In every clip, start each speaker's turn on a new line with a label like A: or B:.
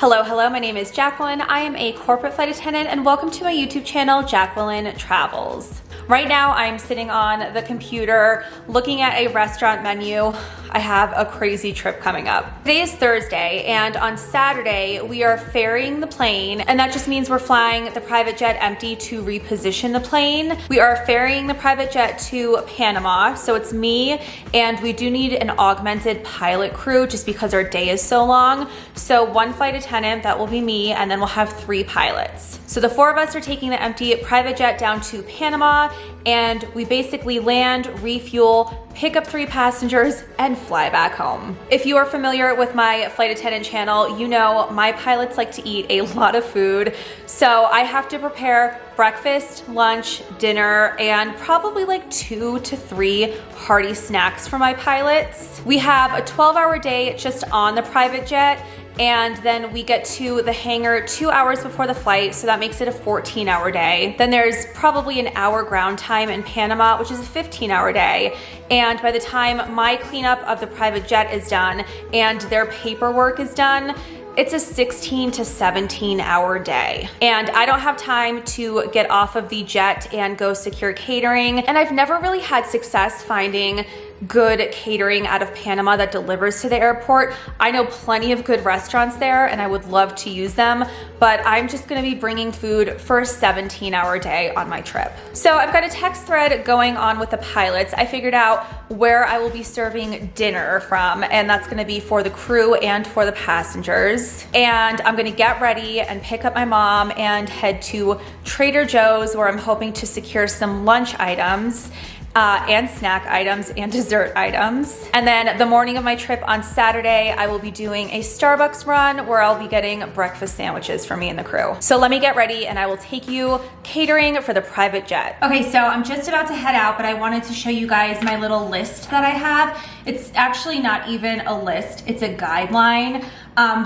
A: Hello, my name is Jacqueline. I am a corporate flight attendant and welcome to my YouTube channel, Jacqueline Travels. Right now I'm sitting on the computer looking at a restaurant menu. I have a crazy trip coming up. Today is Thursday and on Saturday we are ferrying the plane, and that just means we're flying the private jet empty to reposition the plane. We are ferrying the private jet to Panama, so it's me, and we do need an augmented pilot crew just because our day is so long. So one flight attendant, that will be me, and then we'll have 3 pilots. So the 4 of us are taking the empty private jet down to Panama, and we basically land, refuel, pick up 3 passengers, and fly back home. If you are familiar with my flight attendant channel, you know my pilots like to eat a lot of food. So I have to prepare breakfast, lunch, dinner, and probably like 2 to 3 hearty snacks for my pilots. We have a 12-hour day just on the private jet, and then we get to the hangar 2 hours before the flight, so that makes it a 14-hour day. Then there's probably an hour ground time in Panama, which is a 15-hour day. And by the time my cleanup of the private jet is done and their paperwork is done, it's a 16 to 17-hour day. And I don't have time to get off of the jet and go secure catering. And I've never really had success finding good catering out of Panama that delivers to the airport. I know plenty of good restaurants there and I would love to use them, but I'm just gonna be bringing food for a 17-hour day on my trip. So I've got a text thread going on with the pilots. I figured out where I will be serving dinner from, and that's gonna be for the crew and for the passengers. And I'm gonna get ready and pick up my mom and head to Trader Joe's, where I'm hoping to secure some lunch items and snack items and dessert items. And then the morning of my trip on Saturday, I will be doing a Starbucks run where I'll be getting breakfast sandwiches for me and the crew. So let me get ready and I will take you catering for the private jet. Okay, so I'm just about to head out, but I wanted to show you guys my little list that I have. It's actually not even a list, it's a guideline.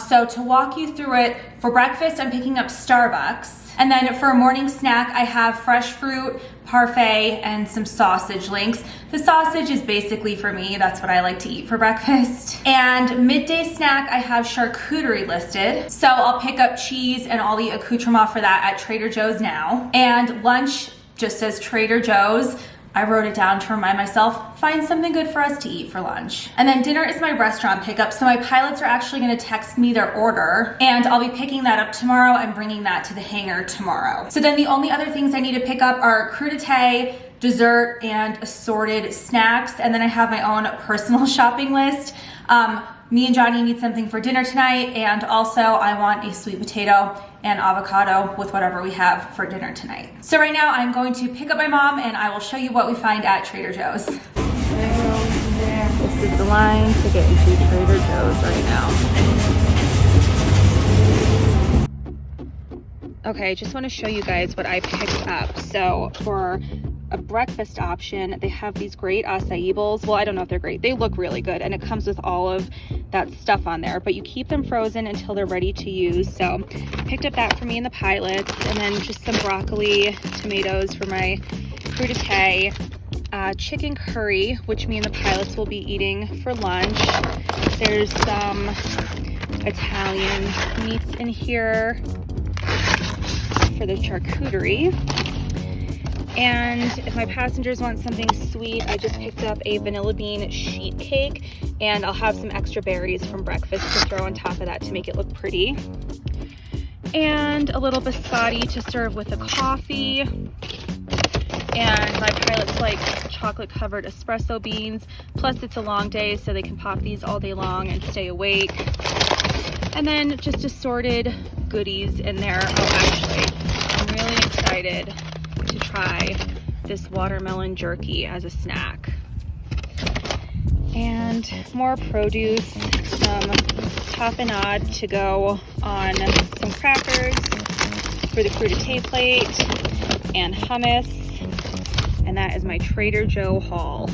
A: So to walk you through it, for breakfast, I'm picking up Starbucks. And then for a morning snack, I have fresh fruit, parfait, and some sausage links. The sausage is basically for me, that's what I like to eat for breakfast. And midday snack, I have charcuterie listed. So I'll pick up cheese and all the accoutrement for that at Trader Joe's now. And lunch just says Trader Joe's. I wrote it down to remind myself, find something good for us to eat for lunch. And then dinner is my restaurant pickup, so my pilots are actually gonna text me their order, and I'll be picking that up tomorrow and bringing that to the hangar tomorrow. So then the only other things I need to pick up are crudité, dessert, and assorted snacks, and then I have my own personal shopping list. Me and Johnny need something for dinner tonight, and also I want a sweet potato and avocado with whatever we have for dinner tonight. So right now I'm going to pick up my mom and I will show you what we find at Trader Joe's. This is the line to get into Trader Joe's right now. Okay, I just want to show you guys what I picked up. So for a breakfast option, they have these great acai bowls. Well, I don't know if they're great. They look really good, and it comes with all of that stuff on there, but you keep them frozen until they're ready to use. So picked up that for me and the pilots, and then just some broccoli, tomatoes for my crudité, chicken curry, which me and the pilots will be eating for lunch. There's some Italian meats in here for the charcuterie. And if my passengers want something sweet, I just picked up a vanilla bean sheet cake, and I'll have some extra berries from breakfast to throw on top of that to make it look pretty. And a little biscotti to serve with a coffee. And my pilots like chocolate covered espresso beans, plus it's a long day so they can pop these all day long and stay awake. And then just assorted goodies in there. Oh, actually, I'm really excited to try this watermelon jerky as a snack. And more produce, some tapenade to go on some crackers for the crudité plate, and hummus. And that is my Trader Joe haul.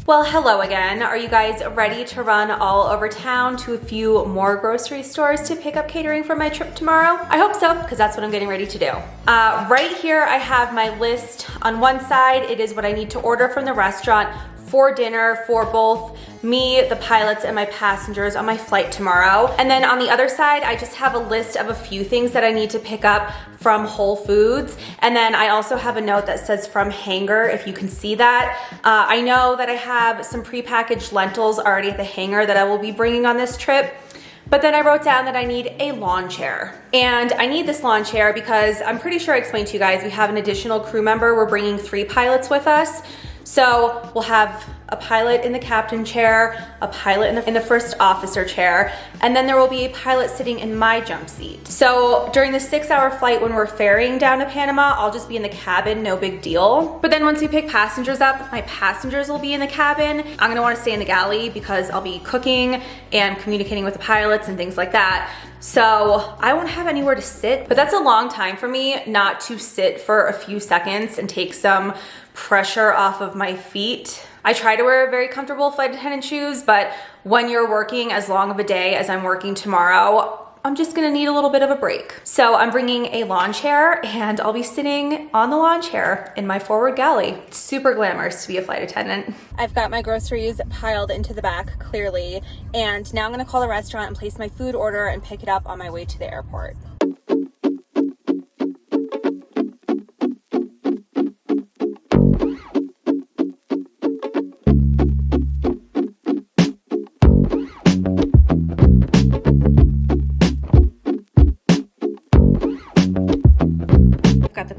A: Well, hello again. Are you guys ready to run all over town to a few more grocery stores to pick up catering for my trip tomorrow? I hope so, because that's what I'm getting ready to do. Right here, I have my list. On one side, it is what I need to order from the restaurant for dinner for both me, the pilots, and my passengers on my flight tomorrow. And then on the other side, I just have a list of a few things that I need to pick up from Whole Foods. And then I also have a note that says from hangar, if you can see that. I know that I have some prepackaged lentils already at the hangar that I will be bringing on this trip. But then I wrote down that I need a lawn chair. And I need this lawn chair because I'm pretty sure I explained to you guys, we have an additional crew member. We're bringing 3 pilots with us. So we'll have a pilot in the captain chair, a pilot in the first officer chair, and then there will be a pilot sitting in my jump seat. So during the 6-hour flight when we're ferrying down to Panama, I'll just be in the cabin, no big deal. But then once we pick passengers up, my passengers will be in the cabin. I'm gonna wanna stay in the galley because I'll be cooking and communicating with the pilots and things like that. So I won't have anywhere to sit, but that's a long time for me not to sit for a few seconds and take some pressure off of my feet. I try to wear very comfortable flight attendant shoes, but when you're working as long of a day as I'm working tomorrow, I'm just gonna need a little bit of a break. So I'm bringing a lawn chair and I'll be sitting on the lawn chair in my forward galley. It's super glamorous to be a flight attendant. I've got my groceries piled into the back clearly, and now I'm gonna call the restaurant and place my food order and pick it up on my way to the airport.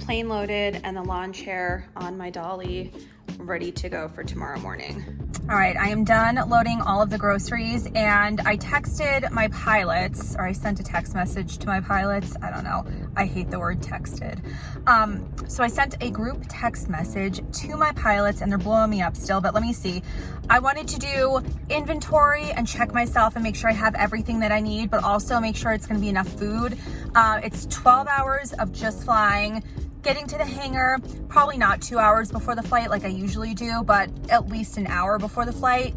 A: Plane loaded and the lawn chair on my dolly ready to go for tomorrow morning. All right, I am done loading all of the groceries, and I texted my pilots, or I sent a text message to my pilots. I don't know, I hate the word texted. So I sent a group text message to my pilots, and they're blowing me up still, but let me see. I wanted to do inventory and check myself and make sure I have everything that I need, but also make sure it's gonna be enough food. It's 12 hours of just flying, getting to the hangar, probably not 2 hours before the flight like I usually do, but at least an hour before the flight,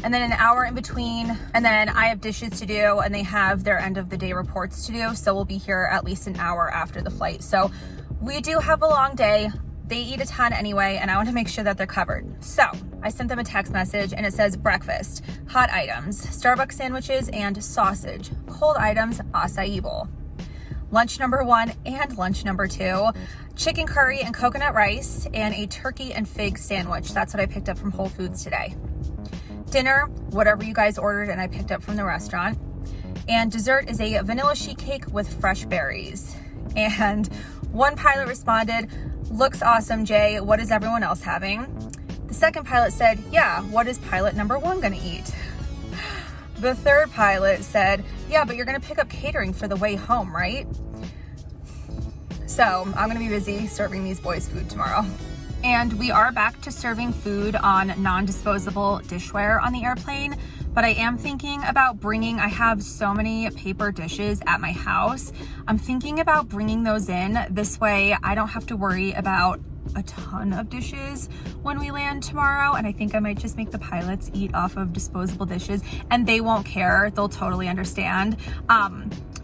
A: and then an hour in between. And then I have dishes to do, and they have their end of the day reports to do. So we'll be here at least an hour after the flight. So we do have a long day. They eat a ton anyway, and I want to make sure that they're covered. So I sent them a text message, and it says breakfast, hot items, Starbucks sandwiches and sausage, cold items, acai bowl. Lunch number 1 and lunch number 2, chicken curry and coconut rice, and a turkey and fig sandwich. That's what I picked up from Whole Foods today. Dinner, whatever you guys ordered and I picked up from the restaurant. And dessert is a vanilla sheet cake with fresh berries. And one pilot responded, "Looks awesome, Jay. What is everyone else having?" The second pilot said, "Yeah, what is pilot number 1 gonna eat?" The third pilot said, "Yeah, but you're gonna pick up catering for the way home, right?" So I'm gonna be busy serving these boys food tomorrow. And we are back to serving food on non-disposable dishware on the airplane, but I am thinking about bringing, I have so many paper dishes at my house. I'm thinking about bringing those in. This way I don't have to worry about a ton of dishes when we land tomorrow, and I think I might just make the pilots eat off of disposable dishes, and they won't care. They'll totally understand.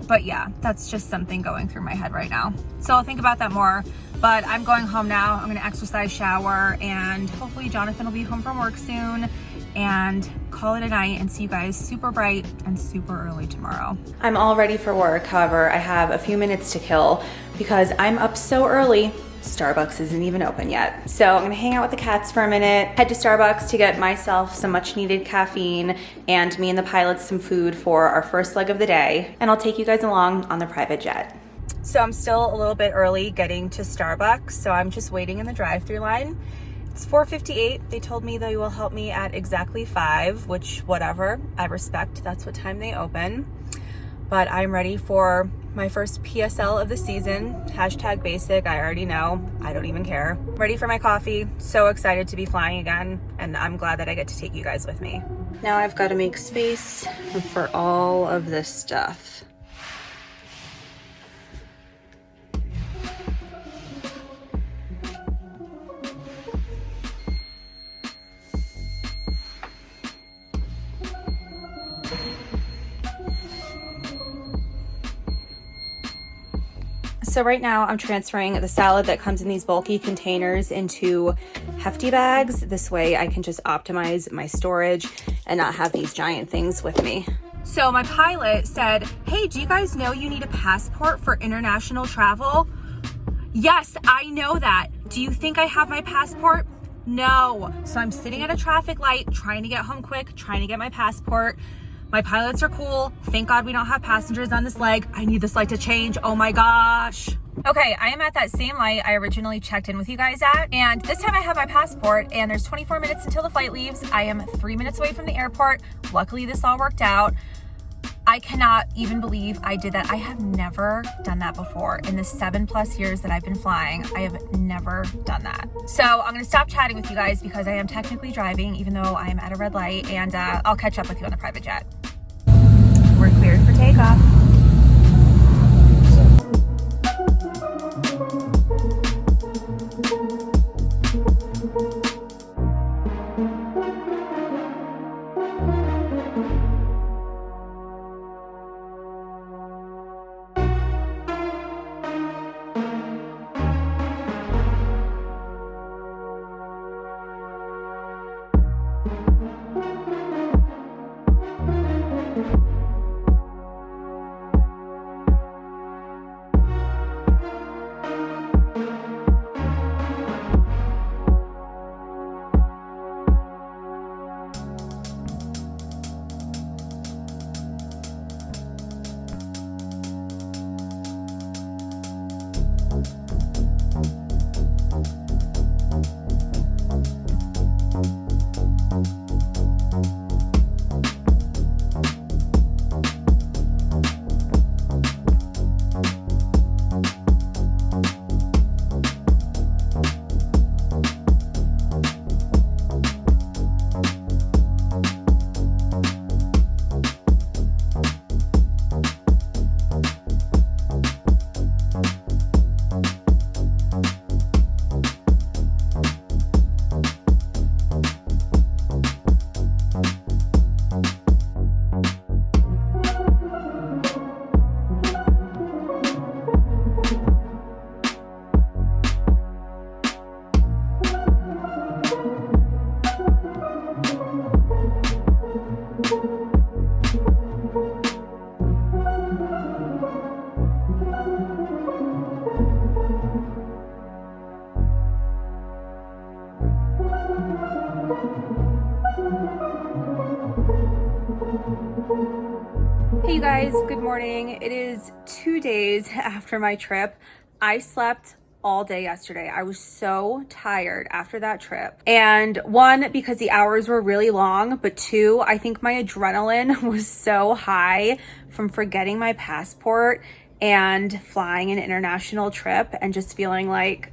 A: But yeah, that's just something going through my head right now. So I'll think about that more, but I'm going home now. I'm gonna exercise, shower, and hopefully Jonathan will be home from work soon, and call it a night and see you guys super bright and super early tomorrow. I'm all ready for work. However, I have a few minutes to kill because I'm up so early. Starbucks isn't even open yet. So I'm gonna hang out with the cats for a minute, head to Starbucks to get myself some much needed caffeine and me and the pilots some food for our first leg of the day. And I'll take you guys along on the private jet. So I'm still a little bit early getting to Starbucks. So I'm just waiting in the drive-thru line. It's 4:58. They told me they will help me at exactly 5, which whatever, I respect. That's what time they open. But I'm ready for my first PSL of the season. Hashtag basic, I already know. I don't even care. Ready for my coffee. So excited to be flying again. And I'm glad that I get to take you guys with me. Now I've got to make space for all of this stuff. So right now I'm transferring the salad that comes in these bulky containers into hefty bags. This way I can just optimize my storage and not have these giant things with me. So my pilot said, hey, do you guys know you need a passport for international travel? Yes, I know that. Do you think I have my passport? No. So I'm sitting at a traffic light, trying to get home quick, trying to get my passport. My pilots are cool. Thank God we don't have passengers on this leg. I need this light to change. Oh my gosh. Okay, I am at that same light I originally checked in with you guys at, and this time I have my passport, and there's 24 minutes until the flight leaves. I am 3 minutes away from the airport. Luckily, this all worked out. I cannot even believe I did that. I have never done that before. In the 7+ years that I've been flying, I have never done that. So I'm gonna stop chatting with you guys because I am technically driving, even though I am at a red light, and I'll catch up with you on the private jet. We're cleared for takeoff. Hey you guys, good morning. It is 2 days after my trip. I slept all day yesterday. I was so tired after that trip. And one, because the hours were really long, but two, I think my adrenaline was so high from forgetting my passport and flying an international trip and just feeling like,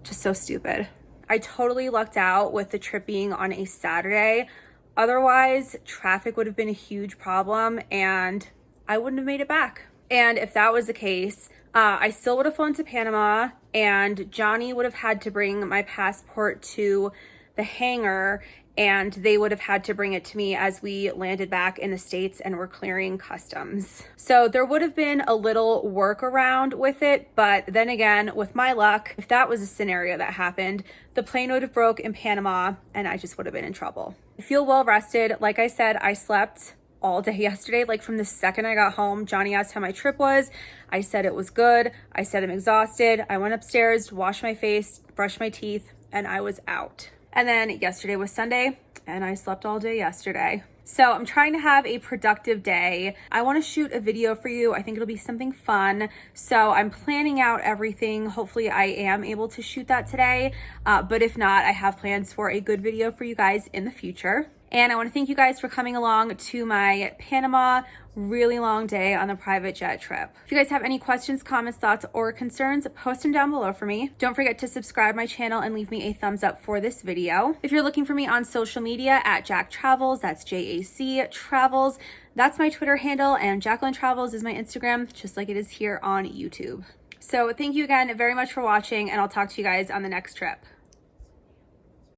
A: just so stupid. I totally lucked out with the trip being on a Saturday. Otherwise, traffic would have been a huge problem and I wouldn't have made it back. And if that was the case, I still would have flown to Panama and Johnny would have had to bring my passport to the hangar and they would have had to bring it to me as we landed back in the States and were clearing customs. So there would have been a little workaround with it, but then again, with my luck, if that was a scenario that happened, the plane would have broke in Panama and I just would have been in trouble. I feel well rested. Like I said, I slept all day yesterday. Like from the second I got home, Johnny asked how my trip was. I said it was good. I said I'm exhausted. I went upstairs, washed my face, brushed my teeth, and I was out. And then yesterday was Sunday and I slept all day yesterday. So I'm trying to have a productive day. I want to shoot a video for you. I think it'll be something fun. So I'm planning out everything. Hopefully I am able to shoot that today. But if not, I have plans for a good video for you guys in the future. And I want to thank you guys for coming along to my Panama really long day on the private jet trip. If you guys have any questions, comments, thoughts, or concerns, post them down below for me. Don't forget to subscribe my channel and leave me a thumbs up for this video. If you're looking for me on social media at Jack Travels, that's JAC Travels. That's my Twitter handle, and Jacqueline Travels is my Instagram, just like it is here on YouTube. So thank you again very much for watching, and I'll talk to you guys on the next trip.